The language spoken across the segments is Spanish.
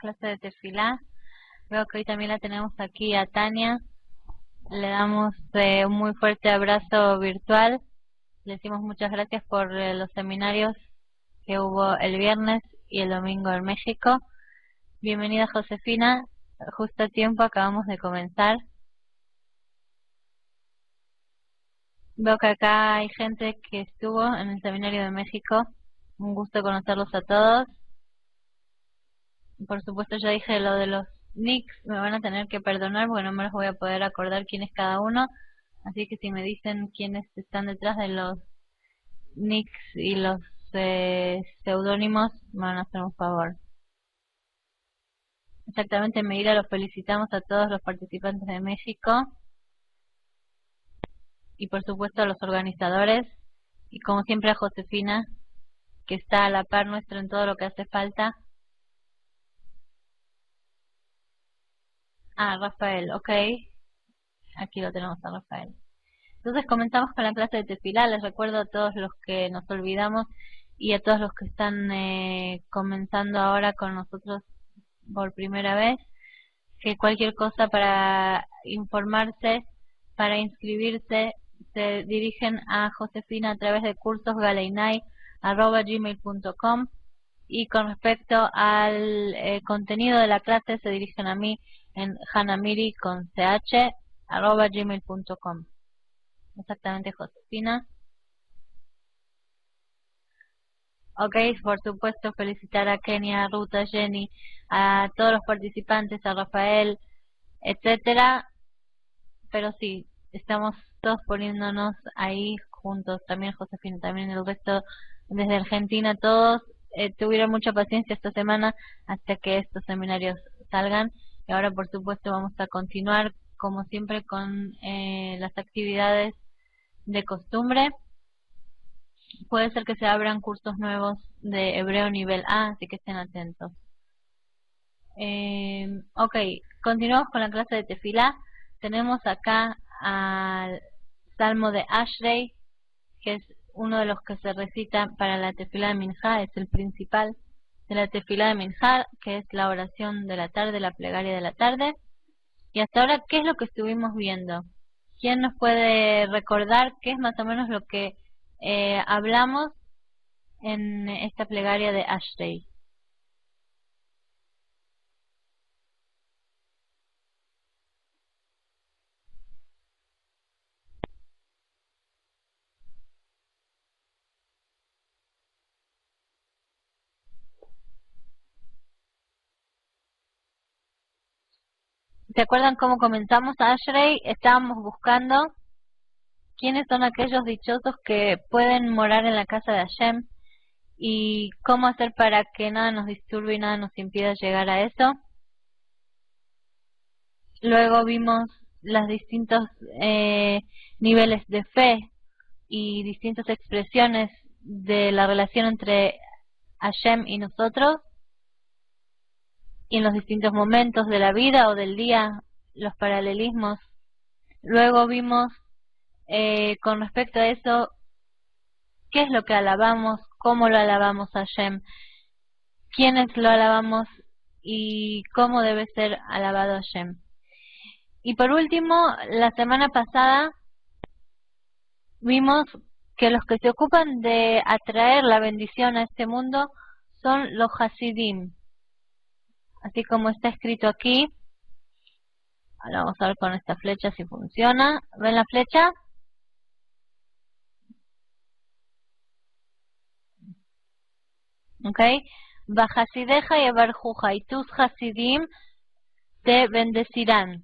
clase de tefilá. Veo que hoy también la tenemos aquí a Tania. Le damos un muy fuerte abrazo virtual. Le decimos muchas gracias por los seminarios que hubo el viernes y el domingo en México. Bienvenida, Josefina. Justo a tiempo, acabamos de comenzar. Veo que acá hay gente que estuvo en el seminario de México. Un gusto conocerlos a todos. Por supuesto, ya dije lo de los nicks, me van a tener que perdonar porque no me los voy a poder acordar quién es cada uno. Así que si me dicen quiénes están detrás de los nicks y los seudónimos, me van a hacer un favor. Exactamente, Meira, los felicitamos a todos los participantes de México y por supuesto a los organizadores y como siempre a Josefina, que está a la par nuestro en todo lo que hace falta. Ah, Rafael, ok. Aquí lo tenemos a Rafael. Entonces comenzamos con la clase de tefilá. Les recuerdo a todos los que nos olvidamos y a todos los que están comenzando ahora con nosotros por primera vez, que cualquier cosa para informarse, para inscribirse, se dirigen a Josefina a través de cursosgaleinai@gmail.com y con respecto al contenido de la clase se dirigen a mí en hanamiri@gmail.com. Exactamente, Josefina. Ok, por supuesto, felicitar a Kenia, a Ruth, a Jenny, a todos los participantes, a Rafael, etcétera. Pero sí, estamos todos poniéndonos ahí juntos, también Josefina, también el resto desde Argentina, todos tuvieron mucha paciencia esta semana hasta que estos seminarios salgan. Y ahora, por supuesto, vamos a continuar, como siempre, con las actividades de costumbre. Puede ser que se abran cursos nuevos de hebreo nivel A, así que estén atentos. Ok, continuamos con la clase de tefilá. Tenemos acá al Salmo de Ashrei, que es uno de los que se recita para la tefilá de Minjá, es el principal de la tefilá de Minjá, que es la oración de la tarde, la plegaria de la tarde. Y hasta ahora, ¿qué es lo que estuvimos viendo? ¿Quién nos puede recordar qué es más o menos lo que hablamos en esta plegaria de Ashrei? ¿Se acuerdan cómo comenzamos Ashrei? Estábamos buscando quiénes son aquellos dichosos que pueden morar en la casa de Hashem y cómo hacer para que nada nos disturbe y nada nos impida llegar a eso. Luego vimos los distintos niveles de fe y distintas expresiones de la relación entre Hashem y nosotros y en los distintos momentos de la vida o del día, los paralelismos. Luego vimos con respecto a eso qué es lo que alabamos, cómo lo alabamos a Hashem, quiénes lo alabamos y cómo debe ser alabado Hashem. Y por último, la semana pasada vimos que los que se ocupan de atraer la bendición a este mundo son los Hasidim, así como está escrito aquí. Ahora vamos a ver con esta flecha si funciona. ¿Ven la flecha? Ok. Bajasideja y Barjuja y tus Hasidim te bendecirán.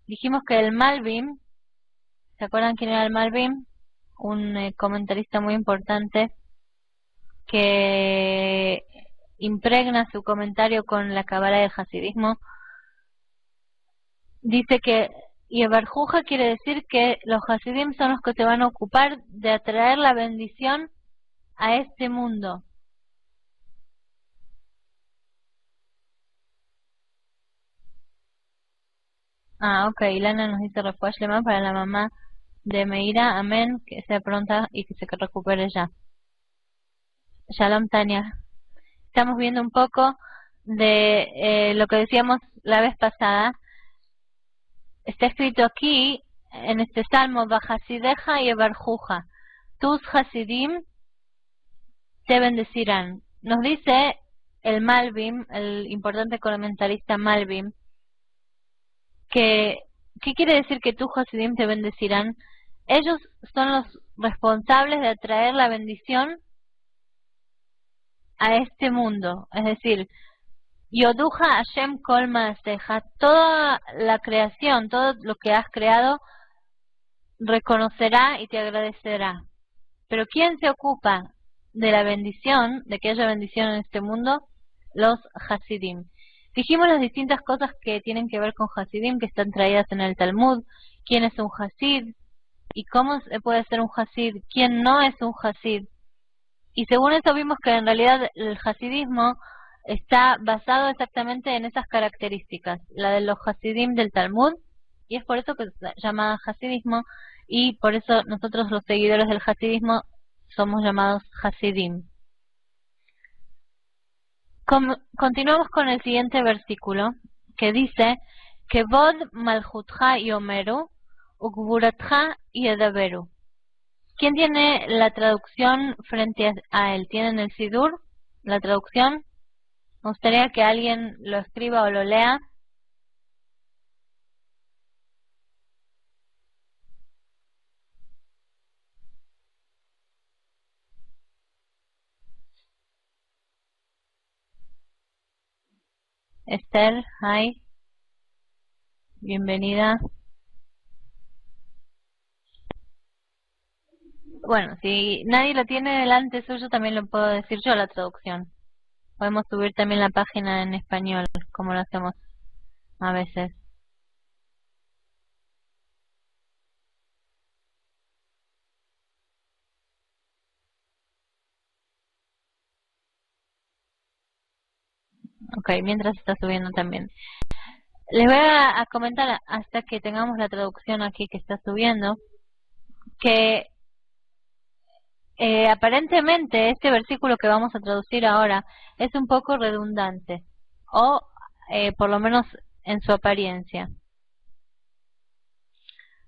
Dijimos que el Malbim, ¿se acuerdan quién era el Malbim? Un comentarista muy importante que impregna su comentario con la Kabbalah del Hasidismo. Dice que Yebarjuja quiere decir que los Hasidim son los que se van a ocupar de atraer la bendición a este mundo. Ah, ok, Ilana nos dice refuah shlema para la mamá de Meira, amén, que sea pronta y que se recupere ya. Shalom, Tania. Estamos viendo un poco de lo que decíamos la vez pasada. Está escrito aquí, en este salmo, Bajasideja y Ebarjuja, tus Hasidim te bendecirán. Nos dice el Malbim, el importante comentarista Malbim, que, ¿qué quiere decir que tus Hasidim te bendecirán? Ellos son los responsables de atraer la bendición a este mundo, es decir, Yoduja Hashem Kol Maaseja, toda la creación, todo lo que has creado, reconocerá y te agradecerá. Pero ¿quién se ocupa de la bendición, de que haya bendición en este mundo? Los Hasidim. Dijimos las distintas cosas que tienen que ver con Hasidim, que están traídas en el Talmud. ¿Quién es un Hasid? ¿Y cómo se puede ser un Hasid? ¿Quién no es un Hasid? Y según eso vimos que en realidad el Hasidismo está basado exactamente en esas características, la de los Hasidim del Talmud, y es por eso que se llama Hasidismo, y por eso nosotros los seguidores del Hasidismo somos llamados Hasidim. Continuamos con el siguiente versículo, que dice, Kevod malchutcha yomeru, ukburatcha yedaberu. ¿Quién tiene la traducción frente a él? ¿Tienen el Sidur? ¿La traducción? Me gustaría que alguien lo escriba o lo lea. Esther, hi. Bienvenida. Bueno, si nadie lo tiene delante suyo, también lo puedo decir yo la traducción. Podemos subir también la página en español, como lo hacemos a veces. Ok, mientras está subiendo también. Les voy a comentar hasta que tengamos la traducción aquí que está subiendo, que aparentemente este versículo que vamos a traducir ahora es un poco redundante, o por lo menos en su apariencia.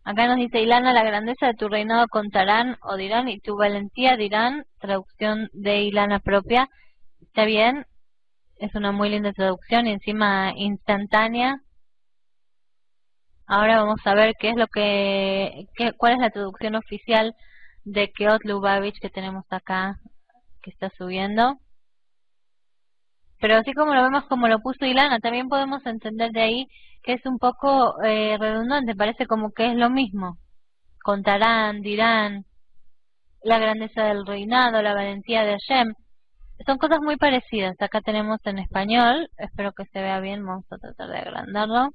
Acá nos dice, Ilana, la grandeza de tu reinado contarán o dirán, y tu valentía dirán, traducción de Ilana propia. Está bien, es una muy linda traducción y encima instantánea. Ahora vamos a ver qué es lo cuál es la traducción oficial de Keot Lubavitch que tenemos acá, que está subiendo. Pero así como lo vemos como lo puso Ilana, también podemos entender de ahí que es un poco redundante, parece como que es lo mismo. Contarán, dirán, la grandeza del reinado, la valentía de Hashem. Son cosas muy parecidas. Acá tenemos en español, espero que se vea bien, vamos a tratar de agrandarlo.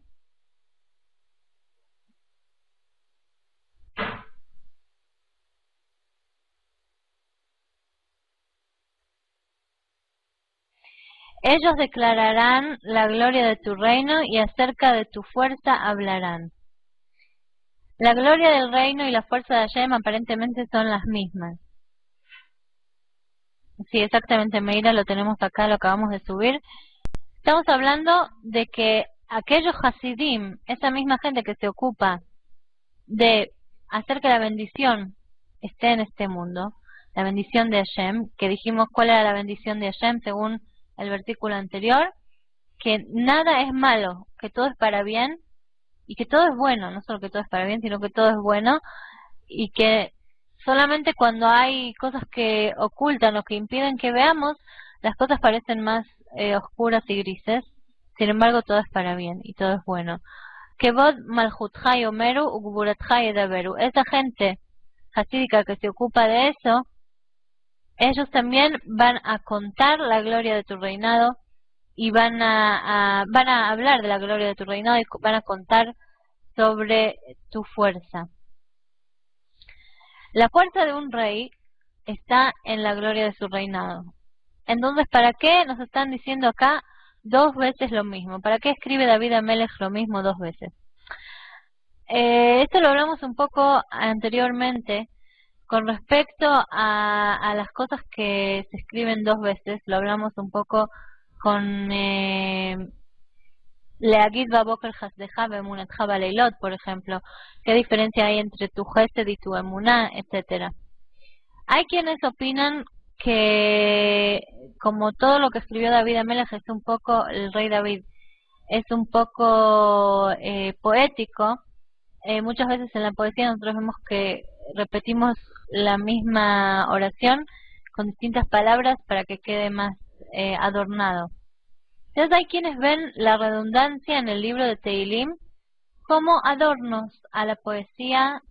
Ellos declararán la gloria de tu reino y acerca de tu fuerza hablarán. La gloria del reino y la fuerza de Hashem aparentemente son las mismas. Sí, exactamente, Meira, lo tenemos acá, lo acabamos de subir. Estamos hablando de que aquellos Hasidim, esa misma gente que se ocupa de hacer que la bendición esté en este mundo, la bendición de Hashem, que dijimos cuál era la bendición de Hashem según el versículo anterior, que nada es malo, que todo es para bien y que todo es bueno, no solo que todo es para bien, sino que todo es bueno y que solamente cuando hay cosas que ocultan o que impiden que veamos, las cosas parecen más oscuras y grises, sin embargo todo es para bien y todo es bueno. Kevod malchutcha yomeru ukburatcha yedaberu. Esa gente hasídica que se ocupa de eso, ellos también van a contar la gloria de tu reinado y van a hablar de la gloria de tu reinado y van a contar sobre tu fuerza. La fuerza de un rey está en la gloria de su reinado. Entonces, ¿para qué nos están diciendo acá dos veces lo mismo? ¿Para qué escribe David Amelech lo mismo dos veces? Esto lo hablamos un poco anteriormente. Con respecto a las cosas que se escriben dos veces, lo hablamos un poco con Leagid Baboker Hasdeja Bemunatja Baleilot, por ejemplo. ¿Qué diferencia hay entre tu Gesed y tu Emuná, etcétera? Hay quienes opinan que, como todo lo que escribió David Amelech es un poco, el rey David, es un poco poético. Muchas veces en la poesía nosotros vemos que repetimos la misma oración con distintas palabras para que quede más adornado. Entonces hay quienes ven la redundancia en el libro de Teilim como adornos a la poesía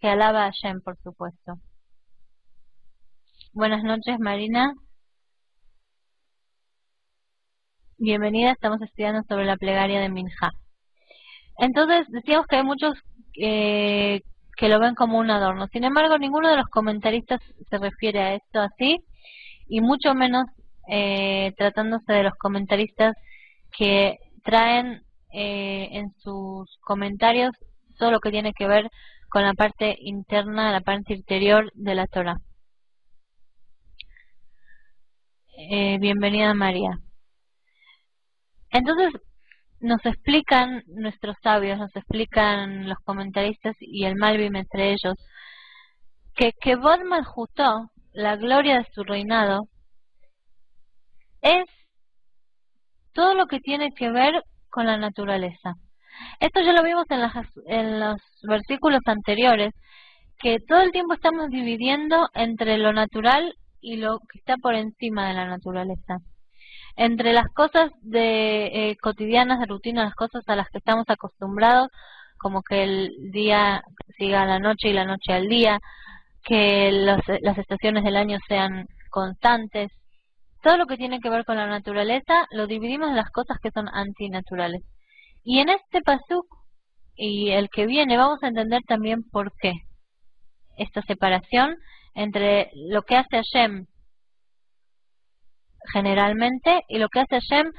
que alaba a Hashem, por supuesto. Buenas noches, Marina. Bienvenida, estamos estudiando sobre la plegaria de Minja. Entonces, decíamos que hay muchos que lo ven como un adorno. Sin embargo, ninguno de los comentaristas se refiere a esto así, y mucho menos tratándose de los comentaristas que traen en sus comentarios todo lo que tiene que ver con la parte interna, la parte interior de la Torah. Bienvenida, María. Entonces, nos explican nuestros sabios, nos explican los comentaristas y el Malbim entre ellos, que Kevod Malchutó, la gloria de su reinado, es todo lo que tiene que ver con la naturaleza. Esto ya lo vimos en los versículos anteriores, que todo el tiempo estamos dividiendo entre lo natural y lo que está por encima de la naturaleza. Entre las cosas cotidianas, de rutina, las cosas a las que estamos acostumbrados, como que el día siga a la noche y la noche al día, que las estaciones del año sean constantes. Todo lo que tiene que ver con la naturaleza lo dividimos en las cosas que son antinaturales. Y en este pasuk y el que viene vamos a entender también por qué esta separación entre lo que hace Hashem generalmente y lo que hace Hashem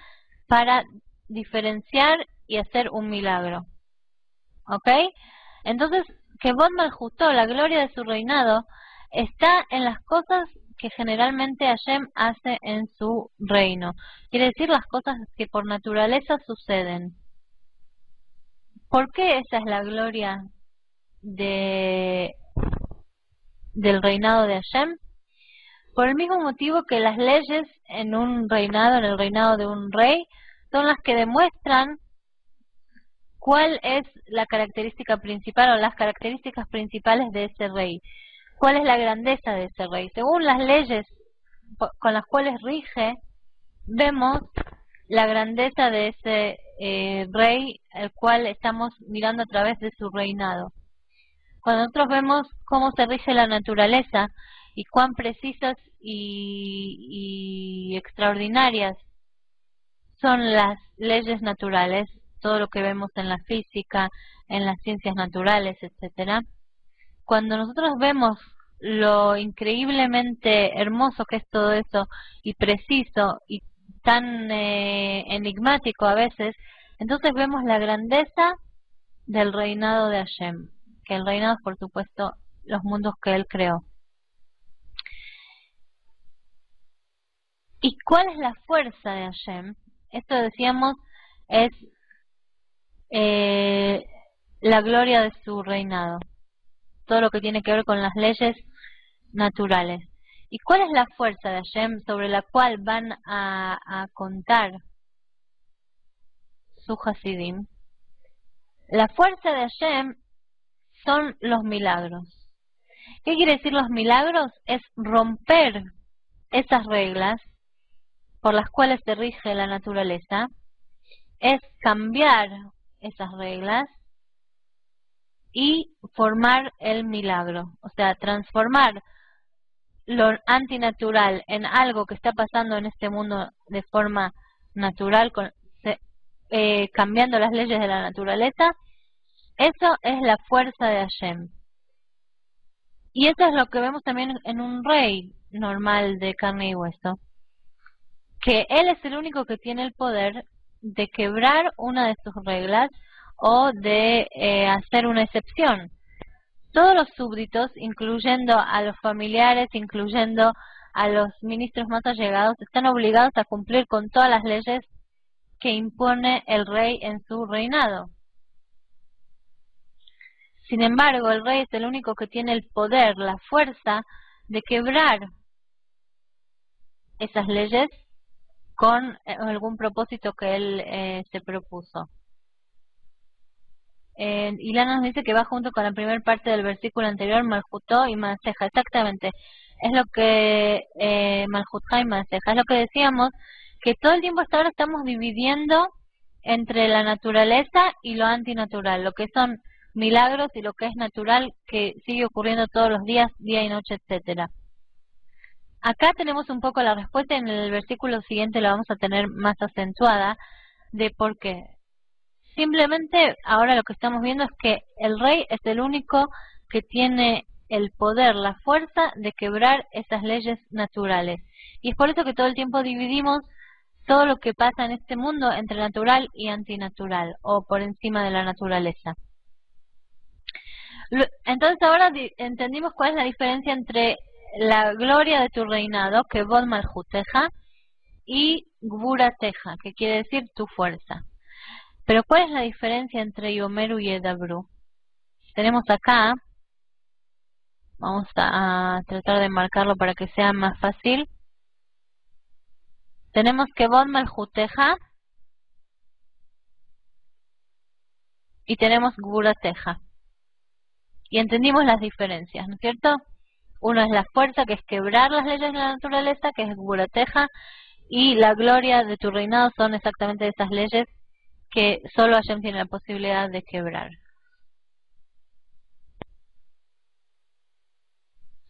para diferenciar y hacer un milagro. ¿Ok? Entonces, que Kevod Malchutó, la gloria de su reinado, está en las cosas que generalmente Hashem hace en su reino. Quiere decir las cosas que por naturaleza suceden. ¿Por qué esa es la gloria del reinado de Hashem? Por el mismo motivo que las leyes en un reinado, en el reinado de un rey, son las que demuestran cuál es la característica principal o las características principales de ese rey. ¿Cuál es la grandeza de ese rey? Según las leyes con las cuales rige, vemos la grandeza de ese rey, el cual estamos mirando a través de su reinado. Cuando nosotros vemos cómo se rige la naturaleza y cuán precisas y extraordinarias son las leyes naturales, todo lo que vemos en la física, en las ciencias naturales, etcétera. Cuando nosotros vemos lo increíblemente hermoso que es todo eso y preciso y tan enigmático a veces, entonces vemos la grandeza del reinado de Hashem, que el reinado es, por supuesto, los mundos que él creó. ¿Y cuál es la fuerza de Hashem? Esto, decíamos, es la gloria de su reinado, todo lo que tiene que ver con las leyes naturales. ¿Y cuál es la fuerza de Hashem sobre la cual van a contar su Hasidim? La fuerza de Hashem son los milagros. ¿Qué quiere decir los milagros? Es romper esas reglas por las cuales se rige la naturaleza, es cambiar esas reglas y formar el milagro, o sea, transformar lo antinatural en algo que está pasando en este mundo de forma natural, cambiando las leyes de la naturaleza. Eso es la fuerza de Hashem. Y eso es lo que vemos también en un rey normal de carne y hueso, que él es el único que tiene el poder de quebrar una de sus reglas o de hacer una excepción. Todos los súbditos, incluyendo a los familiares, incluyendo a los ministros más allegados, están obligados a cumplir con todas las leyes que impone el rey en su reinado. Sin embargo, el rey es el único que tiene el poder, la fuerza de quebrar esas leyes con algún propósito que él se propuso. Ilana nos dice que va junto con la primera parte del versículo anterior, Malhutó y Maseja. Exactamente, es lo que Malhutá y Maseja, es lo que decíamos, que todo el tiempo hasta ahora estamos dividiendo entre la naturaleza y lo antinatural, lo que son milagros y lo que es natural, que sigue ocurriendo todos los días, día y noche, etcétera. Acá tenemos un poco la respuesta, en el versículo siguiente la vamos a tener más acentuada de por qué. Simplemente ahora lo que estamos viendo es que el rey es el único que tiene el poder, la fuerza de quebrar esas leyes naturales. Y es por eso que todo el tiempo dividimos todo lo que pasa en este mundo entre natural y antinatural, o por encima de la naturaleza. Entonces ahora entendimos cuál es la diferencia entre la gloria de tu reinado, que Bod Malhuteja, y Gburateja, que quiere decir tu fuerza. Pero ¿cuál es la diferencia entre Yomeru y Edabru? Tenemos acá, vamos a tratar de marcarlo para que sea más fácil. Tenemos que Bod Malhuteja y tenemos Gburateja. Y entendimos las diferencias, ¿no es cierto? Uno es la fuerza, que es quebrar las leyes de la naturaleza, que es Gburateja, y la gloria de tu reinado son exactamente esas leyes que solo Hashem tiene la posibilidad de quebrar.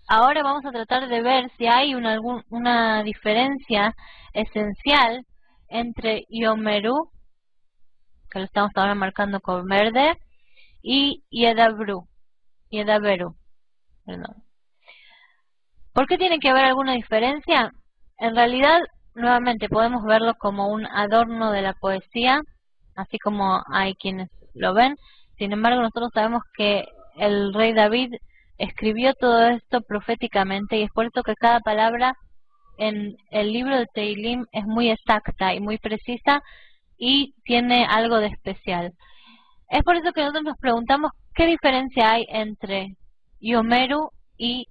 Ahora vamos a tratar de ver si hay una diferencia esencial entre Yomeru, que lo estamos ahora marcando con verde, y Yedaberu. Perdón. ¿Por qué tiene que haber alguna diferencia? En realidad, nuevamente, podemos verlo como un adorno de la poesía, así como hay quienes lo ven. Sin embargo, nosotros sabemos que el rey David escribió todo esto proféticamente, y es por eso que cada palabra en el libro de Teilim es muy exacta y muy precisa y tiene algo de especial. Es por eso que nosotros nos preguntamos qué diferencia hay entre Yomeru y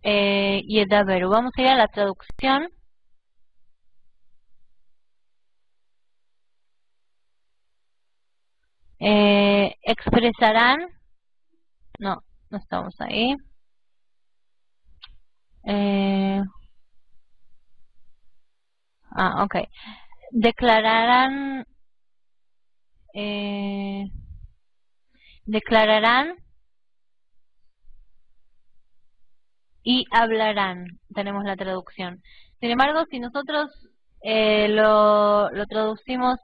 Yedaberu. Vamos a ir a la traducción. Expresarán, no estamos ahí. Ok. Declararán y hablarán, tenemos la traducción. Sin embargo, si nosotros lo traducimos,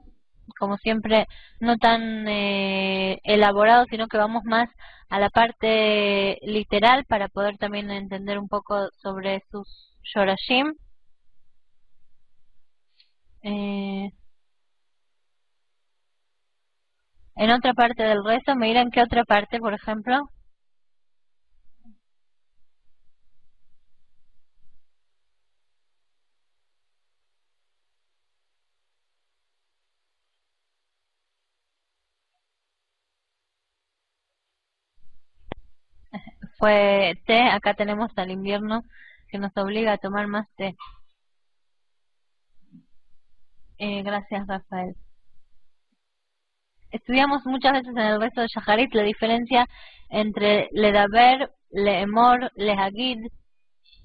como siempre, no tan elaborado, sino que vamos más a la parte literal para poder también entender un poco sobre sus Shorashim. En otra parte del rezo, ¿me dirán qué otra parte, por ejemplo? Fue té, acá tenemos al invierno que nos obliga a tomar más té. Gracias, Rafael. Estudiamos muchas veces en el resto de Shaharit la diferencia entre ledaber, leemor, lehagid.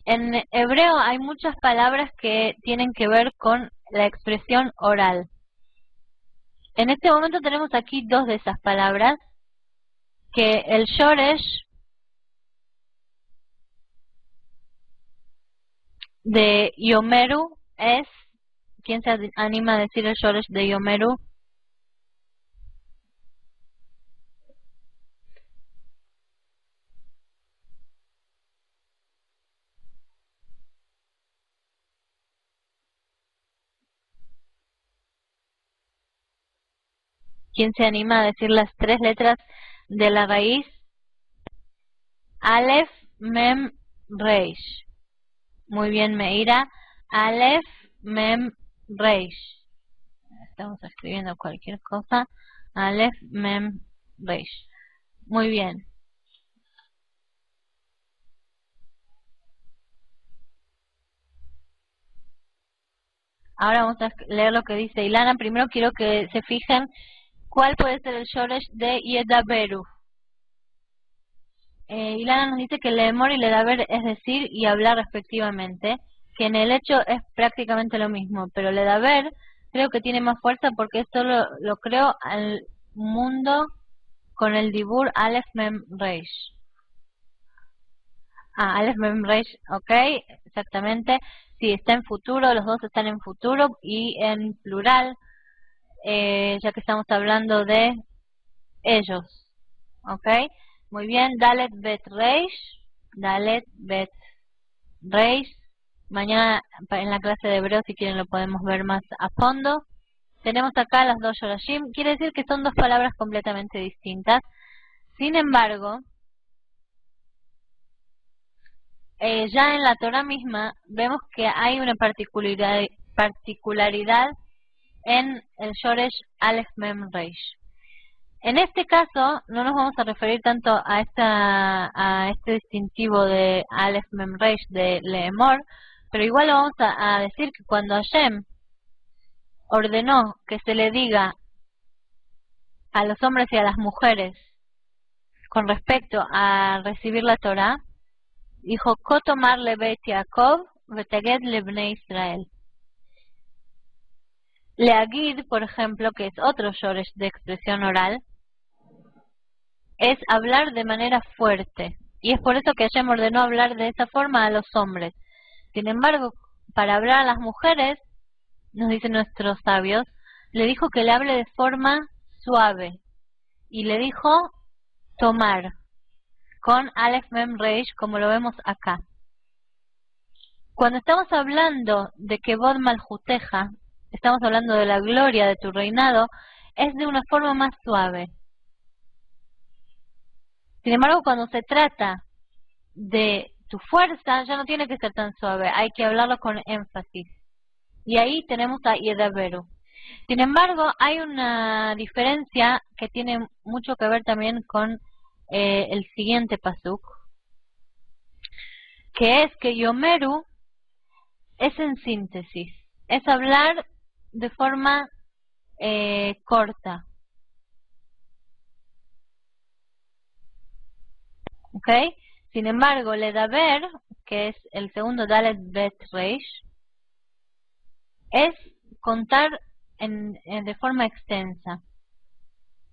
En hebreo hay muchas palabras que tienen que ver con la expresión oral. En este momento tenemos aquí dos de esas palabras, que el shoresh de Yomeru es, ¿quién se anima a decir el shoresh de Yomeru? ¿Quién se anima a decir las tres letras de la raíz? Aleph, Mem, Reish. Muy bien, Meira. Aleph, Mem, Reish. Estamos escribiendo cualquier cosa. Aleph, Mem, Reish. Muy bien. Ahora vamos a leer lo que dice Ilana. Primero quiero que se fijen cuál puede ser el shoresh de Yedaberu. Ilana nos dice que leemor y ledaber es decir y hablar respectivamente, que en el hecho es prácticamente lo mismo, pero ledaber creo que tiene más fuerza porque esto lo creo al mundo con el dibur Aleph Mem Reish. Aleph Mem Reish, ok, exactamente. Sí, está en futuro, los dos están en futuro y en plural, ya que estamos hablando de ellos, ok. Muy bien, Dalet Bet Reish, Dalet Bet Reish. Mañana en la clase de hebreo, si quieren, lo podemos ver más a fondo. Tenemos acá las dos Yorashim, quiere decir que son dos palabras completamente distintas. Sin embargo, ya en la Torah misma vemos que hay una particularidad en el Shoresh Aleph Mem Reish. En este caso no nos vamos a referir tanto a este distintivo de Aleph Mem Reish de Leemor, pero igual lo vamos a decir que cuando Hashem ordenó que se le diga a los hombres y a las mujeres con respecto a recibir la Torah, dijo Kotomar lebet Yaakov veteged lebnei Israel. Leagid, por ejemplo, que es otro shoresh de expresión oral, es hablar de manera fuerte. Y es por eso que Hashem ordenó hablar de esa forma a los hombres. Sin embargo, para hablar a las mujeres, nos dicen nuestros sabios, le dijo que le hable de forma suave. Y le dijo tomar, con Aleph Mem Reish, como lo vemos acá. Cuando estamos hablando de que Bod Malhuteja, estamos hablando de la gloria de tu reinado, es de una forma más suave. Sin embargo, cuando se trata de tu fuerza, ya no tiene que ser tan suave, hay que hablarlo con énfasis. Y ahí tenemos a Yedaberu. Sin embargo, hay una diferencia que tiene mucho que ver también con el siguiente pasuk, que es que Yomeru es en síntesis, es hablar de forma corta. ¿Ok? Sin embargo, Ledaber, que es el segundo Dalet Bet Reish, es contar de forma extensa.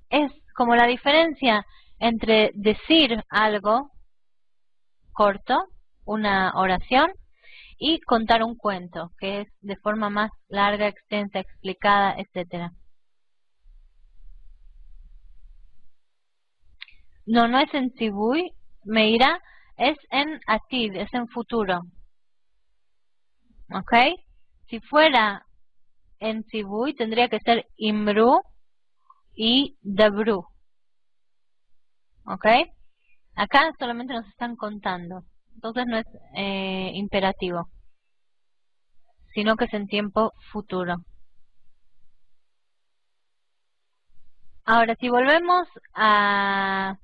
Es como la diferencia entre decir algo corto, una oración, y contar un cuento, que es de forma más larga, extensa, explicada, etc. No es en Tzibui, Meira, es en Atid, es en futuro. ¿Ok? Si fuera en Tzibui, tendría que ser Imru y Dabru. ¿Ok? Acá solamente nos están contando. Entonces no es imperativo, sino que es en tiempo futuro. Ahora, si volvemos a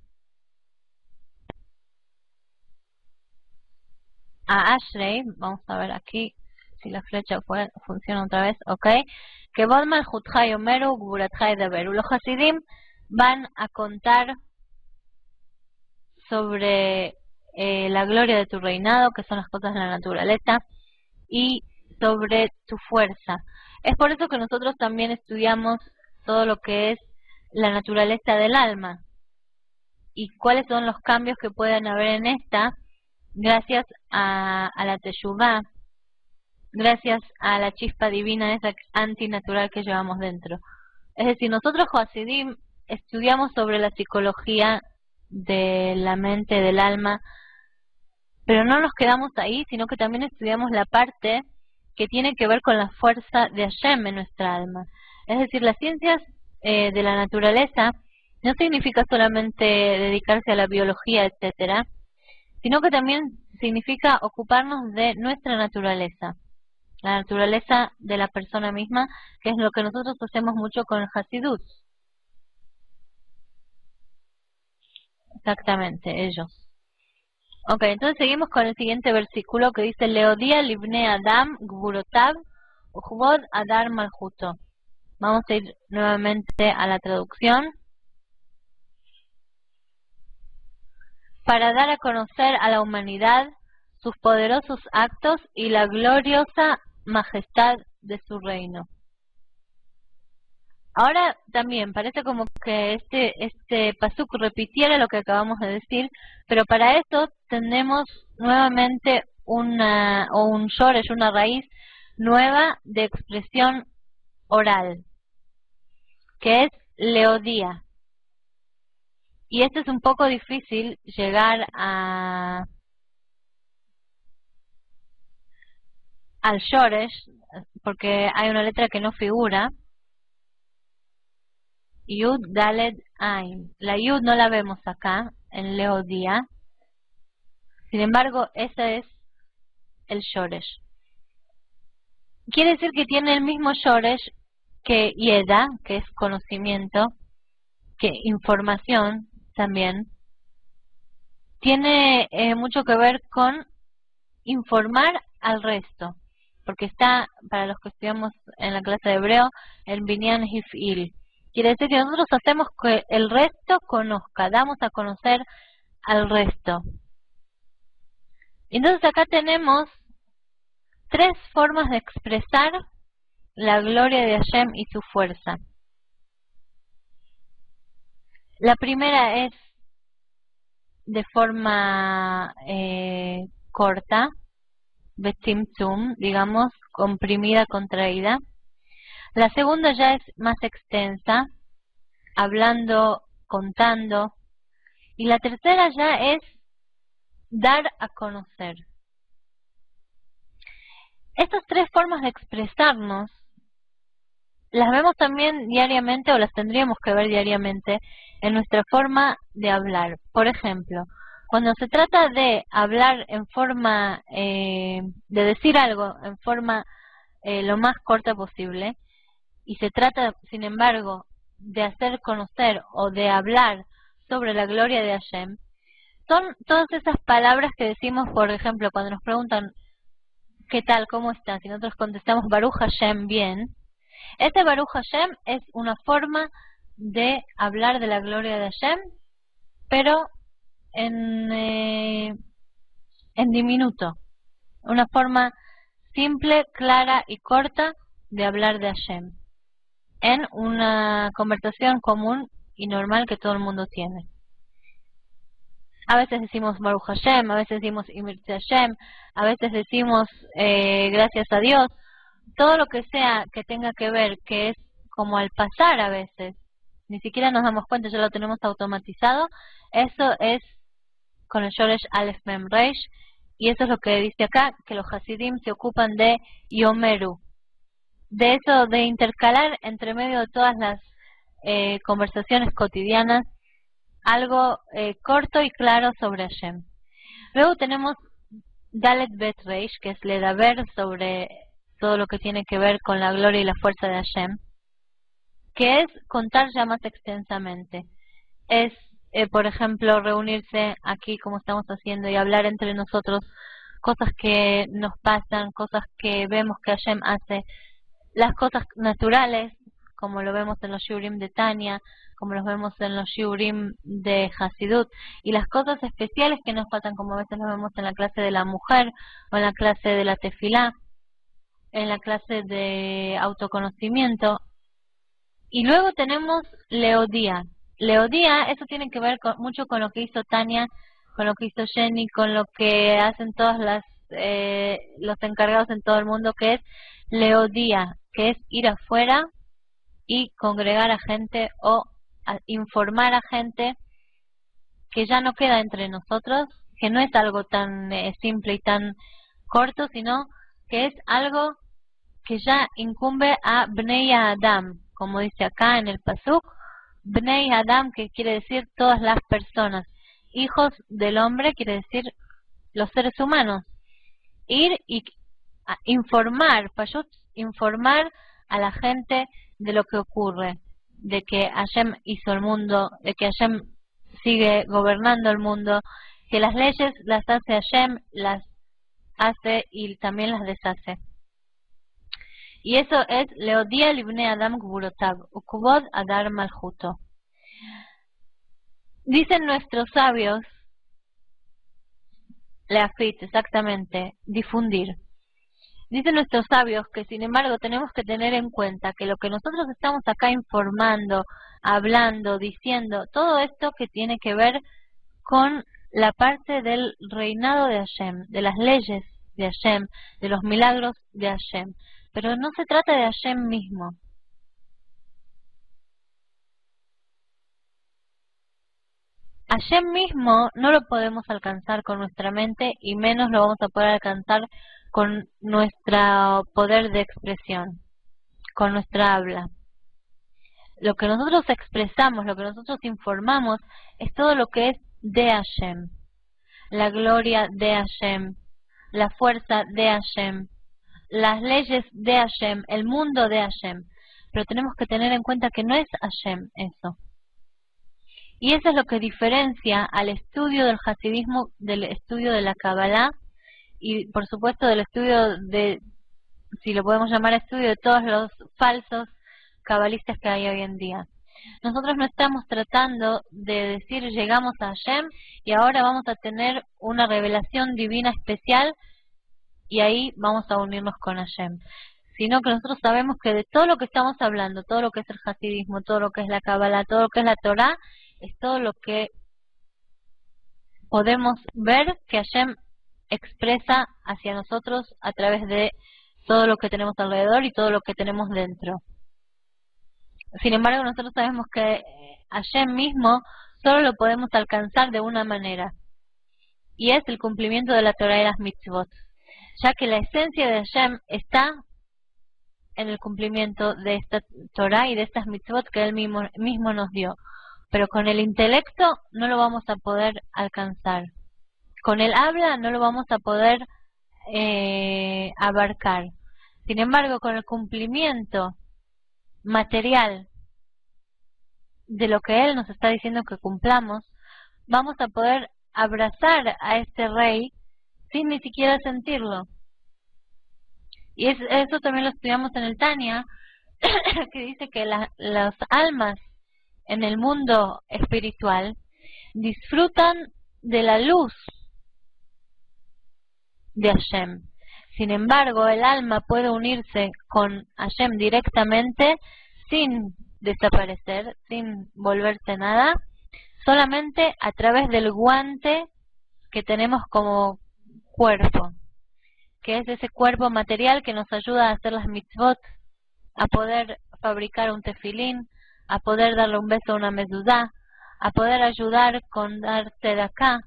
Ashrei, vamos a ver aquí si la flecha funciona otra vez, ok. Que Bod Malhuthai Omeru Gvurathai Daberu. Los Hasidim van a contar sobre la gloria de tu reinado, que son las cosas de la naturaleza, y sobre tu fuerza. Es por eso que nosotros también estudiamos todo lo que es la naturaleza del alma y cuáles son los cambios que pueden haber en esta gracias a la teshuvá, gracias a la chispa divina, esa antinatural que llevamos dentro. Es decir, nosotros, Hasidim, estudiamos sobre la psicología de la mente, del alma, pero no nos quedamos ahí, sino que también estudiamos la parte que tiene que ver con la fuerza de Hashem en nuestra alma. Es decir, las ciencias de la naturaleza no significa solamente dedicarse a la biología, etcétera, sino que también significa ocuparnos de nuestra naturaleza, la naturaleza de la persona misma, que es lo que nosotros hacemos mucho con el Hasidut. Exactamente, ellos. Ok, entonces seguimos con el siguiente versículo que dice Leodía libne Adam gburotav uchvod adar malchuto. Vamos a ir nuevamente a la traducción. Para dar a conocer a la humanidad sus poderosos actos y la gloriosa majestad de su reino. Ahora también parece como que este pasuk repitiera lo que acabamos de decir, pero para eso tenemos nuevamente un shoresh, una raíz nueva de expresión oral, que es leodía. Y esto es un poco difícil llegar al shoresh, porque hay una letra que no figura. Yud, Dalet, Ain. La Yud no la vemos acá, en Leodía. Sin embargo, ese es el Shoresh. Quiere decir que tiene el mismo Shoresh que Yeda, que es conocimiento, que información también. Tiene mucho que ver con informar al resto, porque está, para los que estudiamos en la clase de hebreo, en Binyan Hif'il. Quiere decir que nosotros hacemos que el resto conozca, damos a conocer al resto. Entonces acá tenemos tres formas de expresar la gloria de Hashem y su fuerza. La primera es de forma corta, betzimtzum, digamos, comprimida, contraída. La segunda ya es más extensa, hablando, contando. Y la tercera ya es dar a conocer. Estas tres formas de expresarnos las vemos también diariamente, o las tendríamos que ver diariamente, en nuestra forma de hablar. Por ejemplo, cuando se trata de hablar en forma, de decir algo en forma lo más corta posible, y se trata, sin embargo, de hacer conocer o de hablar sobre la gloria de Hashem, son todas esas palabras que decimos, por ejemplo, cuando nos preguntan ¿qué tal? ¿Cómo estás? Y nosotros contestamos Baruch Hashem, bien. Ese Baruch Hashem es una forma de hablar de la gloria de Hashem, pero en diminuto. Una forma simple, clara y corta de hablar de Hashem, en una conversación común y normal que todo el mundo tiene. A veces decimos Baruch Hashem, a veces decimos Imirtze Hashem, a veces decimos gracias a Dios. Todo lo que sea que tenga que ver, que es como al pasar a veces, ni siquiera nos damos cuenta, ya lo tenemos automatizado, eso es con el Shoresh Aleph Mem Reish, y eso es lo que dice acá, que los Hasidim se ocupan de Yomeru, de eso, de intercalar entre medio de todas las conversaciones cotidianas, algo corto y claro sobre Hashem. Luego tenemos Dalet Bet Reish, que es Ledaber, sobre todo lo que tiene que ver con la gloria y la fuerza de Hashem, que es contar ya más extensamente. Es, por ejemplo, reunirse aquí como estamos haciendo y hablar entre nosotros cosas que nos pasan, cosas que vemos que Hashem hace, las cosas naturales, como lo vemos en los shiurim de Tania, como los vemos en los shiurim de Hasidut, y las cosas especiales que nos faltan, como a veces lo vemos en la clase de la mujer, o en la clase de la tefilá, en la clase de autoconocimiento. Y luego tenemos Leodía. Leodía, eso tiene que ver mucho con lo que hizo Tania, con lo que hizo Jenny, con lo que hacen todas los encargados en todo el mundo, que es Leodía, que es ir afuera y congregar a gente o informar a gente que ya no queda entre nosotros, que no es algo tan simple y tan corto, sino que es algo que ya incumbe a Bnei Adam, como dice acá en el pasuk, Bnei Adam, que quiere decir todas las personas, hijos del hombre, quiere decir los seres humanos. Ir y informar, informar a la gente de lo que ocurre, de que Hashem hizo el mundo, de que Hashem sigue gobernando el mundo, que las leyes las hace Hashem, las hace y también las deshace. Y eso es Leodia Libne Adam Gburotav, Ukubod Adar Malchuto. Dicen nuestros sabios, Leafit, exactamente, difundir. Dicen nuestros sabios que sin embargo tenemos que tener en cuenta que lo que nosotros estamos acá informando, hablando, diciendo, todo esto que tiene que ver con la parte del reinado de Hashem, de las leyes de Hashem, de los milagros de Hashem. Pero no se trata de Hashem mismo. Hashem mismo no lo podemos alcanzar con nuestra mente y menos lo vamos a poder alcanzar con nuestro poder de expresión, con nuestra habla. Lo que nosotros expresamos, lo que nosotros informamos, es todo lo que es de Hashem. La gloria de Hashem, la fuerza de Hashem, las leyes de Hashem, el mundo de Hashem. Pero tenemos que tener en cuenta que no es Hashem eso. Y eso es lo que diferencia al estudio del hasidismo del estudio de la Kabbalah y por supuesto del estudio de, si lo podemos llamar estudio, de todos los falsos cabalistas que hay hoy en día. Nosotros no estamos tratando de decir llegamos a Hashem y ahora vamos a tener una revelación divina especial y ahí vamos a unirnos con Hashem. Sino que nosotros sabemos que de todo lo que estamos hablando, todo lo que es el hasidismo, todo lo que es la Kabbalah, todo lo que es la Torah, es todo lo que podemos ver que Hashem expresa hacia nosotros a través de todo lo que tenemos alrededor y todo lo que tenemos dentro. Sin embargo, nosotros sabemos que Hashem mismo solo lo podemos alcanzar de una manera, y es el cumplimiento de la Torah y las mitzvot, ya que la esencia de Hashem está en el cumplimiento de esta Torah y de estas mitzvot que Él mismo nos dio. Pero con el intelecto no lo vamos a poder alcanzar. Con el habla no lo vamos a poder abarcar. Sin embargo, con el cumplimiento material de lo que Él nos está diciendo que cumplamos, vamos a poder abrazar a este Rey sin ni siquiera sentirlo. Y eso también lo estudiamos en el Tanya, que dice que las almas en el mundo espiritual disfrutan de la luz de Hashem. Sin embargo, el alma puede unirse con Hashem directamente sin desaparecer, sin volverse nada, solamente a través del guante que tenemos como cuerpo, que es ese cuerpo material que nos ayuda a hacer las mitzvot, a poder fabricar un tefilín, a poder darle un beso a una mezuzá, a poder ayudar con darte de acá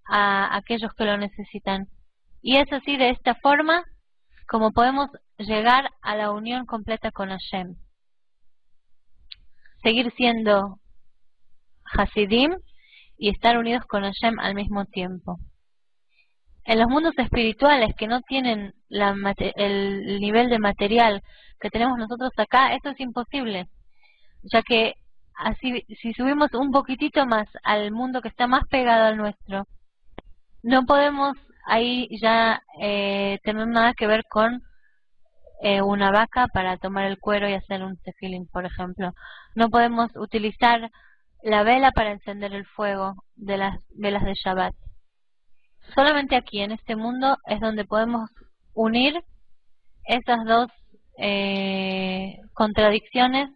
a aquellos que lo necesitan. Y es así, de esta forma, como podemos llegar a la unión completa con Hashem. Seguir siendo Hasidim y estar unidos con Hashem al mismo tiempo. En los mundos espirituales que no tienen el nivel de material que tenemos nosotros acá, eso es imposible, ya que así, si subimos un poquitito más al mundo que está más pegado al nuestro, no podemos ahí ya tener nada que ver con una vaca para tomar el cuero y hacer un tefilín, por ejemplo. No podemos utilizar la vela para encender el fuego de las velas de Shabbat. Solamente aquí, en este mundo, es donde podemos unir esas dos contradicciones,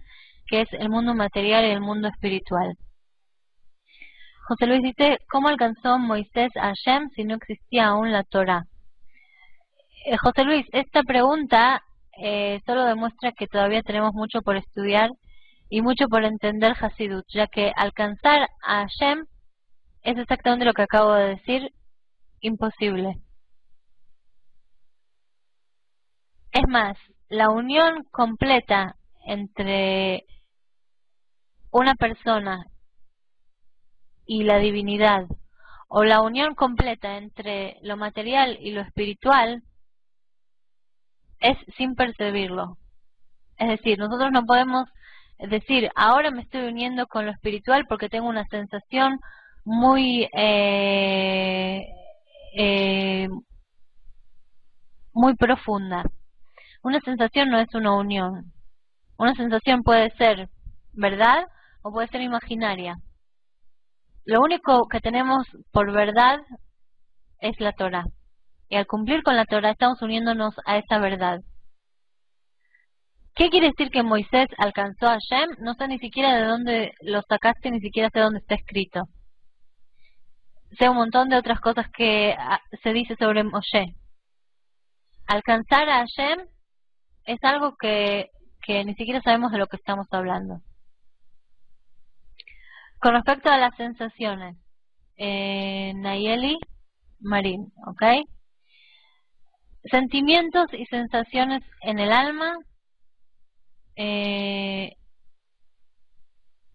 que es el mundo material y el mundo espiritual. José Luis dice, ¿cómo alcanzó Moisés a Hashem si no existía aún la Torah? José Luis, esta pregunta solo demuestra que todavía tenemos mucho por estudiar y mucho por entender Hasidut, ya que alcanzar a Hashem es exactamente lo que acabo de decir, imposible. Es más, la unión completa entre una persona y la divinidad, o la unión completa entre lo material y lo espiritual es sin percibirlo. Es decir, nosotros no podemos decir, ahora me estoy uniendo con lo espiritual porque tengo una sensación muy muy profunda. Una sensación no es una unión. Una sensación puede ser verdad o puede ser imaginaria. Lo único que tenemos por verdad es la Torah. Y al cumplir con la Torah estamos uniéndonos a esa verdad. ¿Qué quiere decir que Moisés alcanzó a Hashem? No sé ni siquiera de dónde lo sacaste, ni siquiera sé dónde está escrito. Sé un montón de otras cosas que se dice sobre Moshe. Alcanzar a Hashem es algo que ni siquiera sabemos de lo que estamos hablando. Con respecto a las sensaciones, Nayeli Marín, ¿ok? Sentimientos y sensaciones en el alma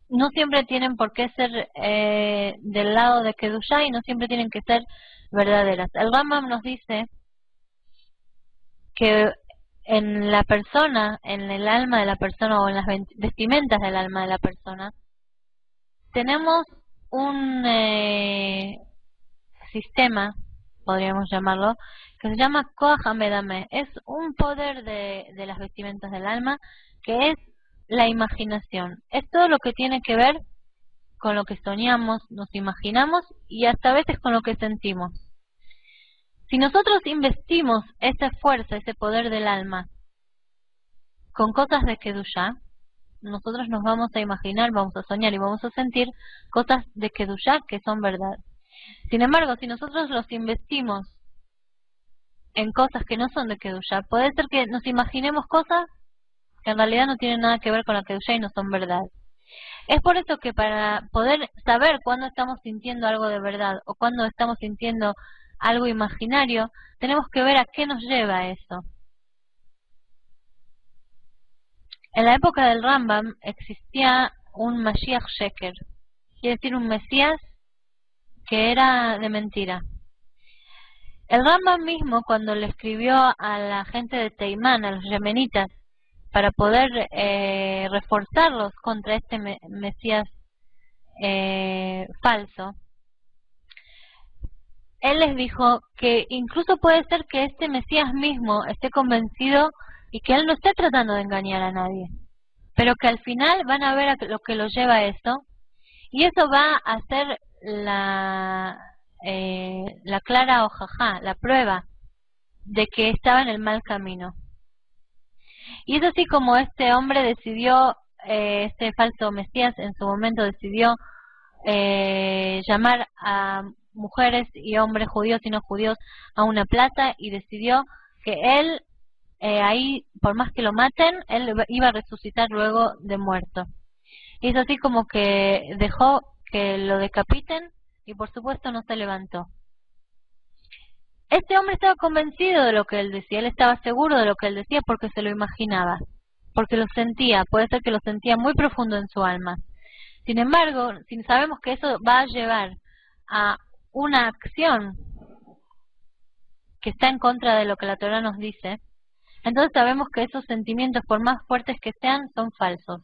no siempre tienen por qué ser del lado de Kedushá y no siempre tienen que ser verdaderas. El Rambam nos dice que en la persona, en el alma de la persona o en las vestimentas del alma de la persona, tenemos un sistema, podríamos llamarlo, que se llama Koach Hamedame. Es un poder de las vestimentas del alma que es la imaginación. Es todo lo que tiene que ver con lo que soñamos, nos imaginamos y hasta a veces con lo que sentimos. Si nosotros investimos esa fuerza, ese poder del alma con cosas de Kedushá, nosotros nos vamos a imaginar, vamos a soñar y vamos a sentir cosas de Kedushá que son verdad. Sin embargo, si nosotros los investimos en cosas que no son de Kedushá, puede ser que nos imaginemos cosas que en realidad no tienen nada que ver con la Kedushá y no son verdad. Es por eso que para poder saber cuándo estamos sintiendo algo de verdad o cuándo estamos sintiendo algo imaginario, tenemos que ver a qué nos lleva eso. En la época del Rambam existía un Mashiach Sheker, quiere decir un Mesías que era de mentira. El Rambam mismo, cuando le escribió a la gente de Teimán, a los yemenitas, para poder reforzarlos contra este Mesías falso, él les dijo que incluso puede ser que este Mesías mismo esté convencido y que él no esté tratando de engañar a nadie, pero que al final van a ver a lo que lo lleva a eso, y eso va a ser la clara ojajá, la prueba de que estaba en el mal camino. Y es así como este hombre decidió, este falso Mesías en su momento decidió llamar a mujeres y hombres judíos y no judíos a una plaza y decidió que él ahí, por más que lo maten, él iba a resucitar luego de muerto. Y es así como que dejó que lo decapiten y por supuesto no se levantó. Este hombre estaba convencido de lo que él decía, él estaba seguro de lo que él decía porque se lo imaginaba, porque lo sentía, puede ser que lo sentía muy profundo en su alma. Sin embargo, si sabemos que eso va a llevar a una acción que está en contra de lo que la Torah nos dice, entonces sabemos que esos sentimientos, por más fuertes que sean, son falsos.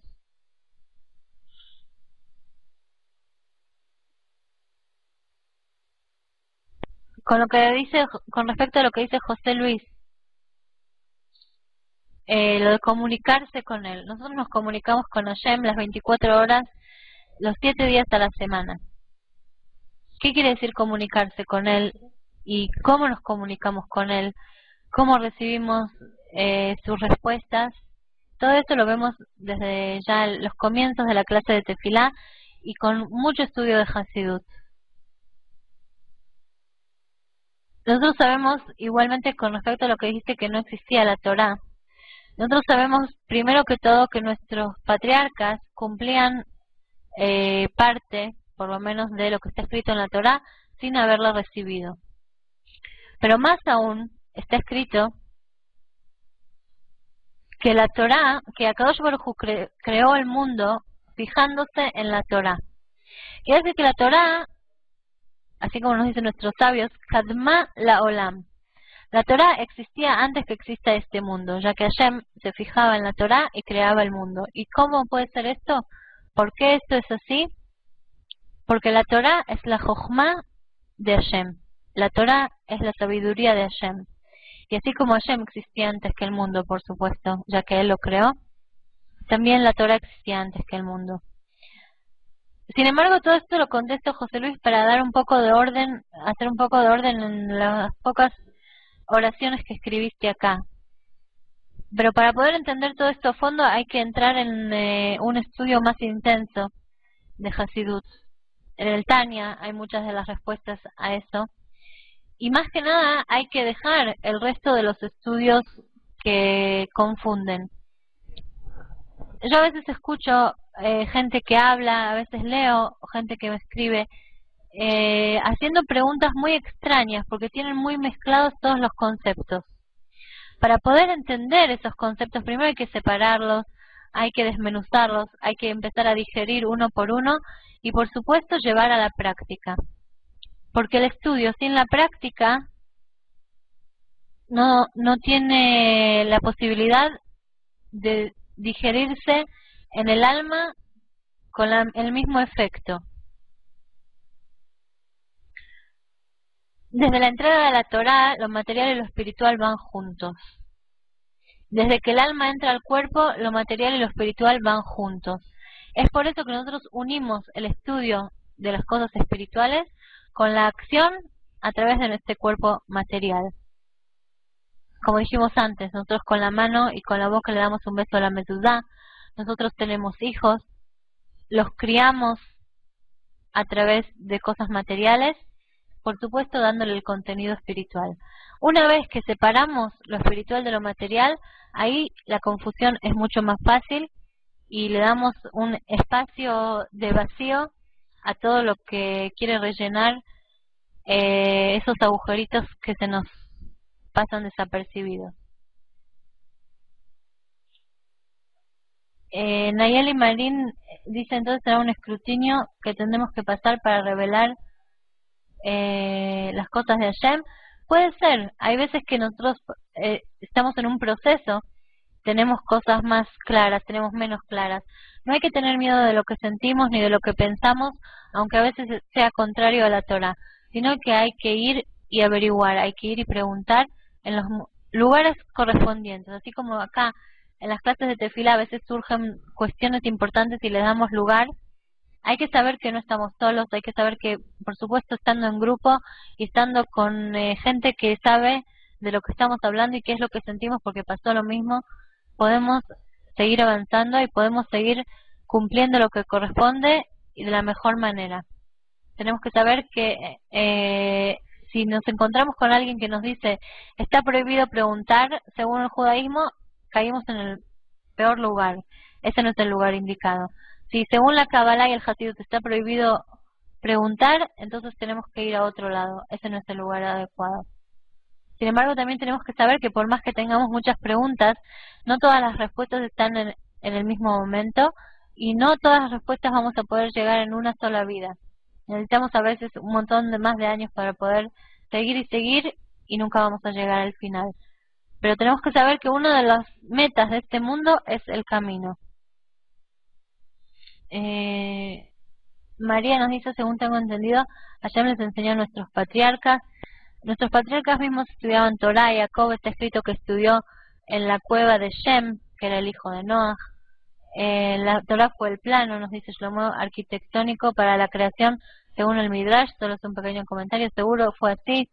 Con respecto a lo que dice José Luis, lo de comunicarse con él. Nosotros nos comunicamos con Hashem las 24 horas, los 7 días a la semana. ¿Qué quiere decir comunicarse con él? ¿Y cómo nos comunicamos con él? ¿Cómo recibimos sus respuestas? Todo esto lo vemos desde ya los comienzos de la clase de Tefilá y con mucho estudio de Hasidut. Nosotros sabemos, igualmente con respecto a lo que dijiste que no existía la Torá, nosotros sabemos primero que todo que nuestros patriarcas cumplían parte, por lo menos, de lo que está escrito en la Torá sin haberla recibido. Pero más aún, está escrito que la Torá, que Akadosh Baruj Hu creó el mundo fijándose en la Torá. Quiere decir que la Torá así como nos dicen nuestros sabios, Kadma la Olam. La Torá existía antes que exista este mundo, ya que Hashem se fijaba en la Torá y creaba el mundo. ¿Y cómo puede ser esto? ¿Por qué esto es así? Porque la Torá es la Jochma de Hashem. La Torá es la sabiduría de Hashem. Y así como Hashem existía antes que el mundo, por supuesto, ya que Él lo creó, también la Torá existía antes que el mundo. Sin embargo, todo esto lo contesto, José Luis, para dar un poco de orden, hacer un poco de orden en las pocas oraciones que escribiste acá. Pero para poder entender todo esto a fondo hay que entrar en un estudio más intenso de Hasidut. En el Tanya hay muchas de las respuestas a eso. Y más que nada hay que dejar el resto de los estudios que confunden. Yo a veces escucho gente que habla, a veces leo gente que me escribe haciendo preguntas muy extrañas porque tienen muy mezclados todos los conceptos. Para poder entender esos conceptos primero hay que separarlos, hay que desmenuzarlos, hay que empezar a digerir uno por uno y por supuesto llevar a la práctica. Porque el estudio sin la práctica no tiene la posibilidad de digerirse en el alma con el mismo efecto. Desde la entrada de la Torá, lo material y lo espiritual van juntos. Desde que el alma entra al cuerpo, lo material y lo espiritual van juntos. Es por eso que nosotros unimos el estudio de las cosas espirituales con la acción a través de nuestro cuerpo material. Como dijimos antes, nosotros con la mano y con la boca le damos un beso a la mezuzá. Nosotros tenemos hijos, los criamos a través de cosas materiales, por supuesto dándole el contenido espiritual. Una vez que separamos lo espiritual de lo material, ahí la confusión es mucho más fácil y le damos un espacio de vacío a todo lo que quiere rellenar esos agujeritos que se nos pasan desapercibidos. Nayeli Marín dice entonces será un escrutinio que tendremos que pasar para revelar las cosas de Hashem. Puede ser, hay veces que nosotros estamos en un proceso, tenemos cosas más claras, tenemos menos claras. No hay que tener miedo de lo que sentimos ni de lo que pensamos, aunque a veces sea contrario a la Torah, sino que hay que ir y averiguar, hay que ir y preguntar en los lugares correspondientes. Así como acá en las clases de tefilá a veces surgen cuestiones importantes y les damos lugar, hay que saber que no estamos solos, hay que saber que, por supuesto, estando en grupo y estando con gente que sabe de lo que estamos hablando y qué es lo que sentimos porque pasó lo mismo, podemos seguir avanzando y podemos seguir cumpliendo lo que corresponde y de la mejor manera. Tenemos que saber que si nos encontramos con alguien que nos dice está prohibido preguntar, según el judaísmo, caímos en el peor lugar. Ese no es el lugar indicado. Si según la Kabbalah y el Hasidut está prohibido preguntar, entonces tenemos que ir a otro lado. Ese no es el lugar adecuado. Sin embargo, también tenemos que saber que por más que tengamos muchas preguntas, no todas las respuestas están en el mismo momento y no todas las respuestas vamos a poder llegar en una sola vida. Necesitamos a veces un montón de más de años para poder seguir y seguir y nunca vamos a llegar al final. Pero tenemos que saber que una de las metas de este mundo es el camino. María nos dice, según tengo entendido, Hashem les enseñó a nuestros patriarcas. Nuestros patriarcas mismos estudiaban Torah y Jacob está escrito que estudió en la cueva de Shem, que era el hijo de Noah. La Torah fue el plano, nos dice Shlomo, arquitectónico para la creación, según el Midrash. Solo es un pequeño comentario, seguro fue así.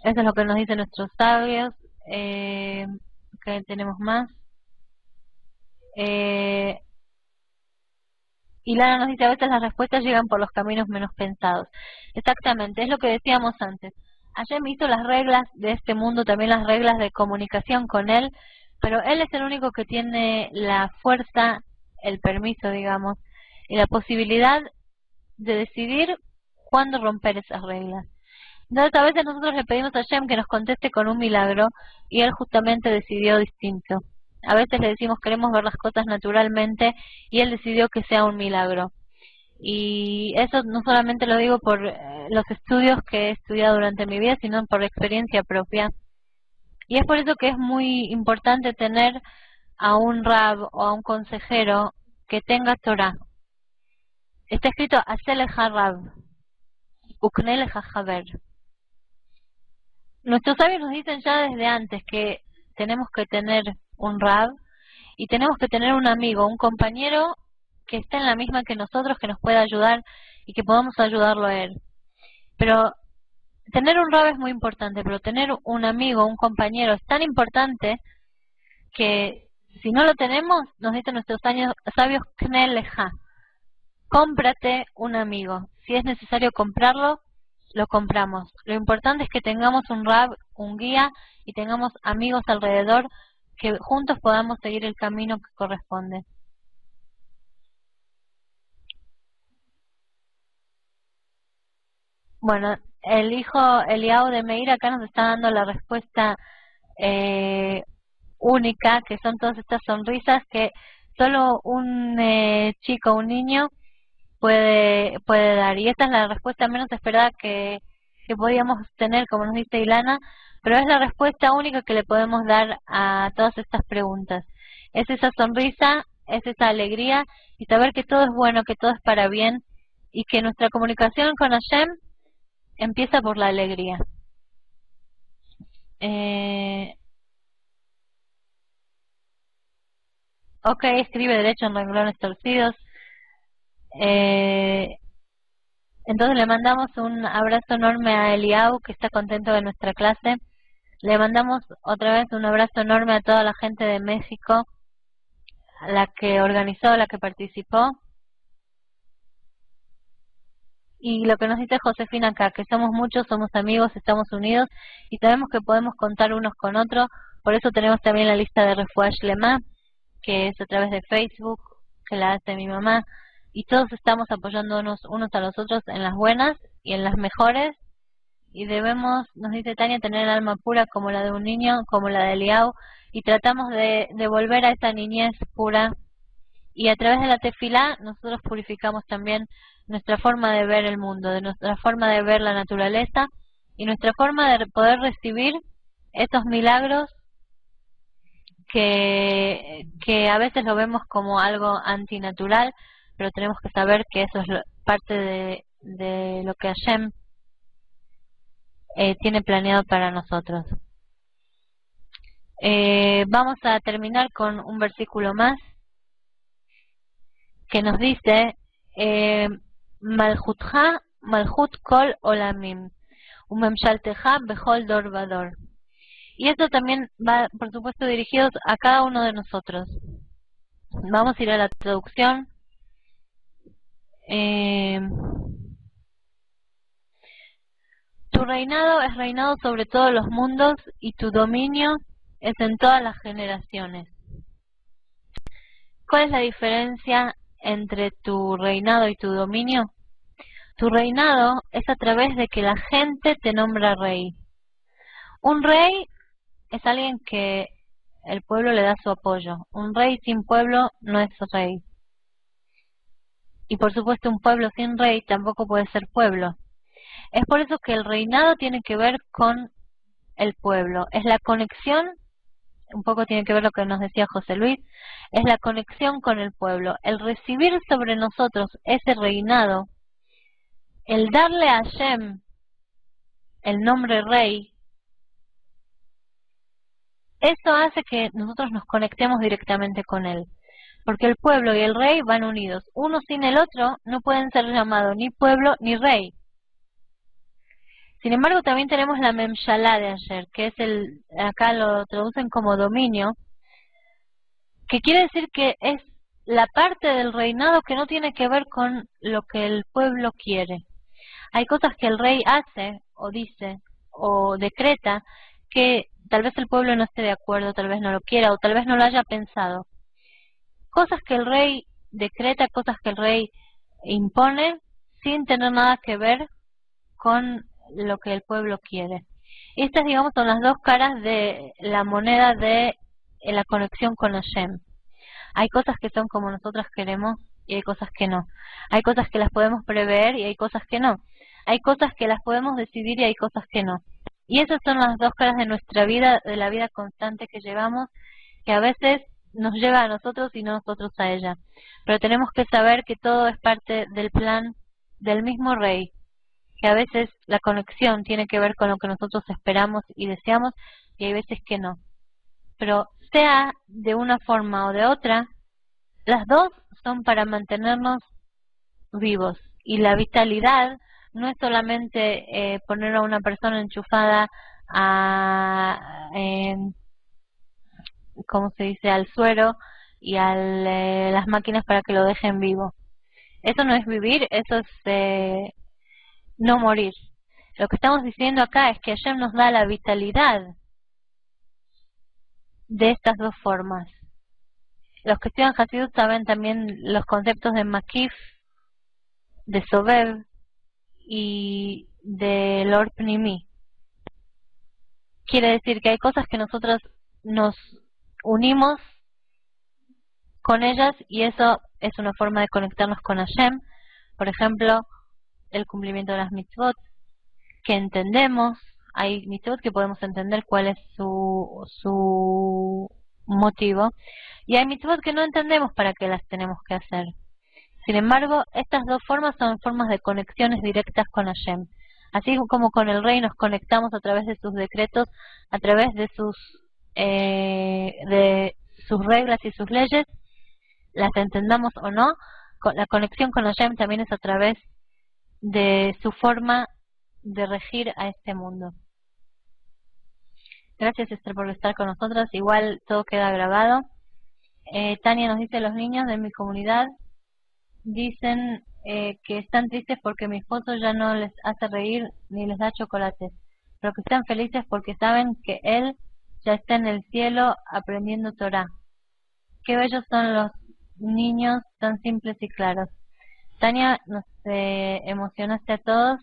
Eso es lo que nos dicen nuestros sabios. ¿Qué tenemos más? Y Lara nos dice, a veces las respuestas llegan por los caminos menos pensados. Exactamente, es lo que decíamos antes. Hashem hizo las reglas de este mundo, también las reglas de comunicación con él, pero él es el único que tiene la fuerza, el permiso, digamos, y la posibilidad de decidir cuándo romper esas reglas. Entonces a veces nosotros le pedimos a Hashem que nos conteste con un milagro y él justamente decidió distinto. A veces le decimos queremos ver las cosas naturalmente y él decidió que sea un milagro. Y eso no solamente lo digo por los estudios que he estudiado durante mi vida, sino por experiencia propia. Y es por eso que es muy importante tener a un rab o a un consejero que tenga Torah. Está escrito Aseleja Rab, Ukneleja Haber. Nuestros sabios nos dicen ya desde antes que tenemos que tener un rab y tenemos que tener un amigo, un compañero que esté en la misma que nosotros, que nos pueda ayudar y que podamos ayudarlo a él. Pero tener un rab es muy importante, pero tener un amigo, un compañero es tan importante que si no lo tenemos, nos dicen nuestros sabios, Kneleja, cómprate un amigo. Si es necesario comprarlo, lo compramos. Lo importante es que tengamos un rab, un guía y tengamos amigos alrededor que juntos podamos seguir el camino que corresponde. Bueno, el hijo Eliao de Meir acá nos está dando la respuesta única, que son todas estas sonrisas que solo un chico, un niño puede dar. Y esta es la respuesta menos esperada que podíamos tener, como nos dice Ilana, pero es la respuesta única que le podemos dar a todas estas preguntas. Es esa sonrisa, es esa alegría y saber que todo es bueno, que todo es para bien y que nuestra comunicación con Hashem empieza por la alegría. Ok, escribe derecho en renglones torcidos. Entonces le mandamos un abrazo enorme a Eliau, que está contento de nuestra clase. Le mandamos otra vez un abrazo enorme a toda la gente de México, a la que organizó, a la que participó. Y lo que nos dice Josefina acá, que somos muchos, somos amigos, estamos unidos y sabemos que podemos contar unos con otros. Por eso tenemos también la lista de Refuash Lema, que es a través de Facebook, que la hace mi mamá. Y todos estamos apoyándonos unos a los otros en las buenas y en las mejores. Y debemos, nos dice Tania, tener el alma pura como la de un niño, como la de Eliau. Y tratamos de volver a esa niñez pura. Y a través de la tefilá nosotros purificamos también nuestra forma de ver el mundo, de nuestra forma de ver la naturaleza y nuestra forma de poder recibir estos milagros que a veces lo vemos como algo antinatural, pero tenemos que saber que eso es parte de lo que Hashem tiene planeado para nosotros. Vamos a terminar con un versículo más que nos dice Malchutja, Malchut Kol Olamim, Umemshalteja Bechol Dor Vador. Y esto también va, por supuesto, dirigido a cada uno de nosotros. Vamos a ir a la traducción. Tu reinado es reinado sobre todos los mundos y tu dominio es en todas las generaciones. ¿Cuál es la diferencia entre tu reinado y tu dominio? Tu reinado es a través de que la gente te nombra rey. Un rey es alguien que el pueblo le da su apoyo. Un rey sin pueblo no es rey. Y por supuesto un pueblo sin rey tampoco puede ser pueblo. Es por eso que el reinado tiene que ver con el pueblo. Es la conexión, un poco tiene que ver lo que nos decía José Luis, es la conexión con el pueblo. El recibir sobre nosotros ese reinado, el darle a Hashem el nombre rey, eso hace que nosotros nos conectemos directamente con él. Porque el pueblo y el rey van unidos. Uno sin el otro no pueden ser llamados ni pueblo ni rey. Sin embargo, también tenemos la Memshalá de ayer, que es acá lo traducen como dominio, que quiere decir que es la parte del reinado que no tiene que ver con lo que el pueblo quiere. Hay cosas que el rey hace, o dice, o decreta, que tal vez el pueblo no esté de acuerdo, tal vez no lo quiera, o tal vez no lo haya pensado. Cosas que el rey decreta, cosas que el rey impone, sin tener nada que ver con lo que el pueblo quiere. Estas, digamos, son las dos caras de la moneda de la conexión con Hashem. Hay cosas que son como nosotras queremos y hay cosas que no. Hay cosas que las podemos prever y hay cosas que no. hay cosas que las podemos decidir y hay cosas que no. Y esas son las dos caras de nuestra vida, de la vida constante que llevamos, que a veces nos lleva a nosotros y no nosotros a ella. Pero tenemos que saber que todo es parte del plan del mismo Rey, que a veces la conexión tiene que ver con lo que nosotros esperamos y deseamos, y hay veces que no. Pero sea de una forma o de otra, las dos son para mantenernos vivos. Y la vitalidad no es solamente poner a una persona enchufada a, ¿cómo se dice?, al suero y a las máquinas para que lo dejen vivo. Eso no es vivir, eso es no morir. Lo que estamos diciendo acá es que Hashem nos da la vitalidad de estas dos formas. Los que estudian Hasidut saben también los conceptos de Makif, de Sobev y de Lord Pnimi. Quiere decir que hay cosas que nosotros nos unimos con ellas y eso es una forma de conectarnos con Hashem. Por ejemplo, el cumplimiento de las mitzvot, que entendemos. Hay mitzvot que podemos entender cuál es su motivo, y hay mitzvot que no entendemos para qué las tenemos que hacer. Sin embargo, estas dos formas son formas de conexiones directas con Hashem. Así como con el Rey nos conectamos a través de sus decretos, a través de sus reglas y sus leyes, las entendamos o no, la conexión con Hashem también es a través de su forma de regir a este mundo. Gracias, Esther, por estar con nosotras. Igual todo queda grabado. Tania nos dice: los niños de mi comunidad dicen que están tristes porque mi esposo ya no les hace reír ni les da chocolates, pero que están felices porque saben que él ya está en el cielo aprendiendo Torah. Qué bellos son los niños, tan simples y claros. Tania, nos emocionaste a todos,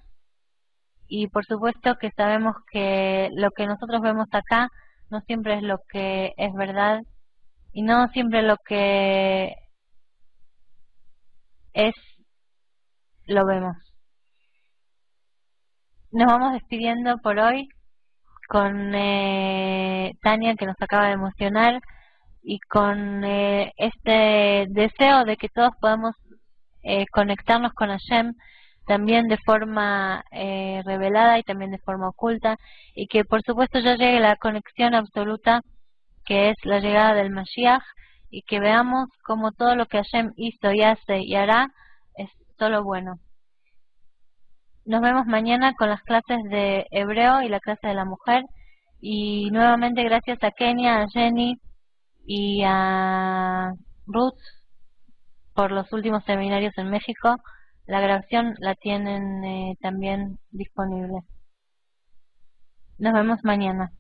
y por supuesto que sabemos que lo que nosotros vemos acá no siempre es lo que es verdad, y no siempre lo que es lo vemos. Nos vamos despidiendo por hoy con Tania, que nos acaba de emocionar, y con este deseo de que todos podamos conectarnos con Hashem también de forma revelada y también de forma oculta, y que por supuesto ya llegue la conexión absoluta, que es la llegada del Mashiach, y que veamos como todo lo que Hashem hizo y hace y hará es solo bueno. Nos vemos mañana con las clases de hebreo y la clase de la mujer, y nuevamente gracias a Kenia, a Jenny y a Ruth por los últimos seminarios en México. La grabación la tienen también disponible. Nos vemos mañana.